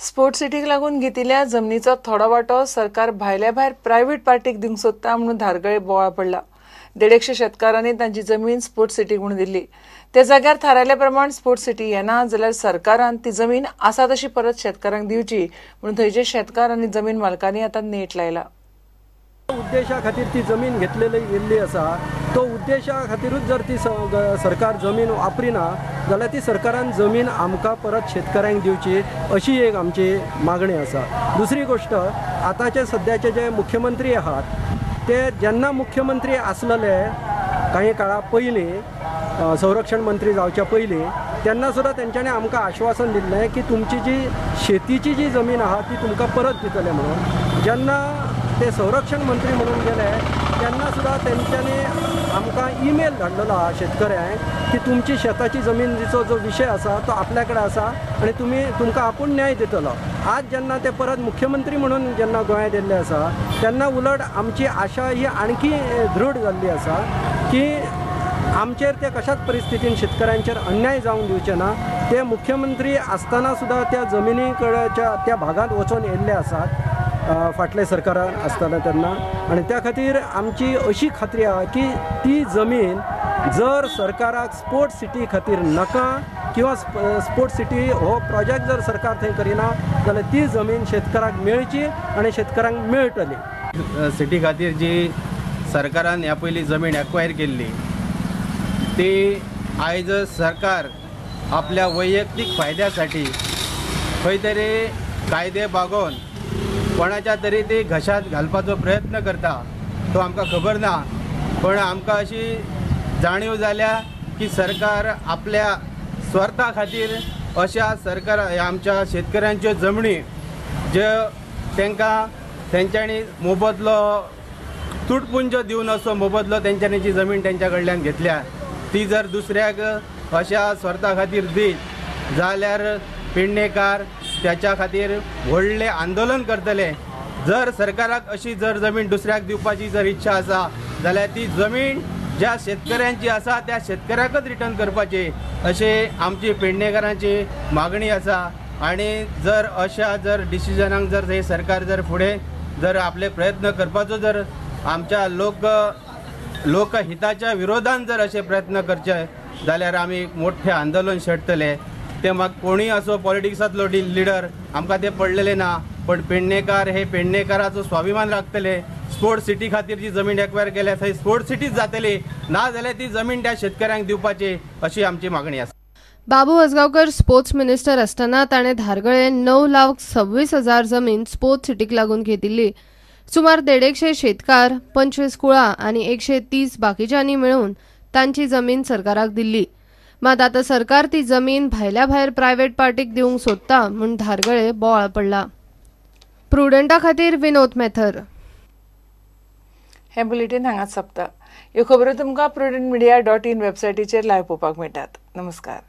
Sports सिटीक लागून घेतिल्ल्या जमनीचो थोडो वांटो सरकार भायल्या भायर प्रायव्हेट पार्टीक दिवंक सोदता म्हणून धारगळे बोवाळ पडला। 150 शेतकारांनी तांची जमीन स्पोर्ट्स सिटीक म्हणून दिल्ली। त्या जाग्यार थारायल्या प्रमाण स्पोर्ट्स सिटी येना जाल्यार सरकारान ती जमीन आसा तशी परत शेतकारांक दिवची म्हणून थंयचे शेतकार आनी जमीन मालकांनी आतां नेट लायला। उद्देशा खातीर ती जमीन घेतलेली आसा, तो उद्देशा खातीरूच जर ती सरकार जमीन वापरिना जाल्यार ती सरकारान जमीन आमकां परत शेतकऱ्यांक दिवची अशी एक आमची मागणी आसा। दुसरी गोष्ट, आतांचे सद्याचे जे मुख्यमंत्री आहात ते जेन्ना मुख्यमंत्री आसलेले काही काळा पयलीं संरक्षण मंत्री जावच्या पयलीं तेन्ना सुद्दां तेंच्यांनी आमकां आश्वासन दिल्लें की तुमची जी शेतीची जी जमीन आहा ती तुमकां परत दितले म्हणून। जेन्ना ते संरक्षण मंत्री म्हणून गेले तेन्ना सुद्दां तेंच्यांनी आमकां ईमेल धाडलेलो आहा शेतकऱ्यांक की तुमची शेताची जमिनीचो जो विशय आसा तो आपल्या कडेन आसा आनी तुमकां आपूण न्याय दितलो। आज जेन्ना ते परत मुख्यमंत्री म्हणून जेन्ना गोंयांत येयल्ले आसा तेन्ना उलट आमची आशा ही आणखी दृढ जाल्ली आसा की आमचेर ते कशाच परिस्थितीन शेतकऱ्यांचेर अन्याय जावंक दिवचे ना। ते मुख्यमंत्री आसतना सुद्दां त्या जमिनी कडेच्या त्या भागांत वचून येयल्ले आसात फाटले सरकारान आसतना तेन्ना, आनी त्या खातीर आमची अशी खात्री आहा की ती जमीन जर सरकाराक स्पोर्ट्स सिटी खातीर नाका किंवा स्पोर्ट्स सिटी हो प्रोजेक्ट जर सरकार थंय करिना जाल्यार ती जमीन शेतकाराक मेळची आनी शेतकारांक मेळटली। सिटी खातीर जी सरकारान ह्या पयलीं जमीन एक्वायर केल्ली ती आयज सरकार आपल्या वैयक्तीक फायद्यासाठी खंय तरी कायदे बागोवन कोणाच्या तरी ती घशात घालपाचो प्रयत्न करता तो आमकां खबर ना, पण आमकां अशी जाणीव जाल्या की सरकार आपल्या स्वार्था खातीर अशा सरकार आमच्या शेतकऱ्यांच्यो जमनी ज्यो तेंच्यांनी मोबदलो तुटपुंजो दिवन असो मोबदलो तेंच्यांनी जी जमीन तेंच्या कडल्यान घेतल्या ती जर दुसऱ्याक अशा स्वार्था खातीर दीत जाल्यार पेडणेकार त्याच्या खातीर व्हडले आंदोलन करतले। जर सरकाराक अशी जर जमीन दुसऱ्याक दिवपाची जर इच्छा आसा जाल्यार ती जमीन ज्या शेतकऱ्यांची आसा त्या शेतकऱ्याकच रिटर्न करपाची अशी आमची पेडणेकारांची मागणी आसा। आणि जर अशा जर डिसिजनाक जर हे सरकार जर फुडें जर आपले प्रयत्न करपाचो जर आमच्या लोकहिताच्या विरोधान जर असे प्रयत्न करचे जाल्यार आमी मोठे आंदोलन छेडटले। ते म्हाका कोणी असो पॉलिटिक्सांतलो लिडर आमकां ते पडलेले ना, पण पेडणेकार हे पेडणेकाराचो स्वाभिमान राखतले। स्पोर्ट्स सिटी खातीर जी जमीन एक्वायर केल्या थंय स्पोर्ट्स सिटीच जातली ना जाल्यार ती जमीन त्या शेतकऱ्यांक दिवपाची अशी आमची मागणी आसा। बाबू असगांवकर स्पोर्ट्स मिनिस्टर आसतना ताणें धारगळे 9,26,000 जमीन स्पोर्ट्स सिटीक लागून घेतिल्ली। सुमार 150 शेतकार, 25 कुळां आनी 130 बाकीच्यांनी मेळून तांची जमीन सरकाराक दिल्ली। मात आतां सरकार ती जमीन भायल्या भायर प्रायव्हेट पार्टीक दिवंक सोदता म्हूण धारगळे बोवाळ पडला। प्रुडंटा खातीर विनोद मेथर। हे बुलेटिन हांगाच सोंपता। ह्यो खबरो तुमकां prudentmedia.in वेबसायटीचेर लायव्ह पळोवपाक मेळटात। नमस्कार।